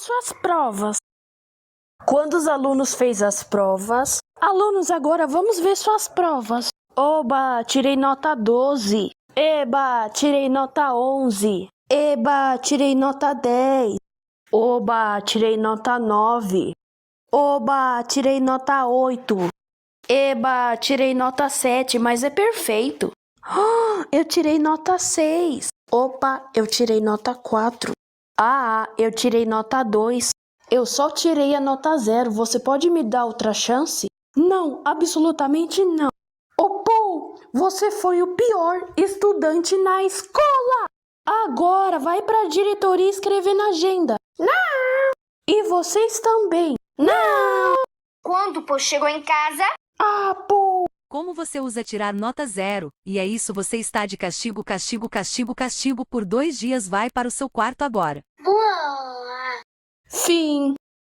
suas provas. Quando os alunos fez as provas? Alunos, agora vamos ver suas provas. Oba, tirei nota 12. Eba, tirei nota 11. Eba, tirei nota 10. Oba, tirei nota 9. Oba, tirei nota 8. Eba, tirei nota 7, mas é perfeito. Eu tirei nota 6. Opa, eu tirei nota 4. Eu tirei nota 2. Eu só tirei a nota 0. Você pode me dar outra chance? Não, absolutamente não. Paul, você foi o pior estudante na escola. Agora vai para a diretoria escrever na agenda. Não! E vocês também. Não! Quando o Paul chegou em casa... Paul! Como você usa tirar nota 0? E é isso, você está de castigo, castigo, castigo, castigo por 2 dias. Vai para o seu quarto agora. Boa! Fim.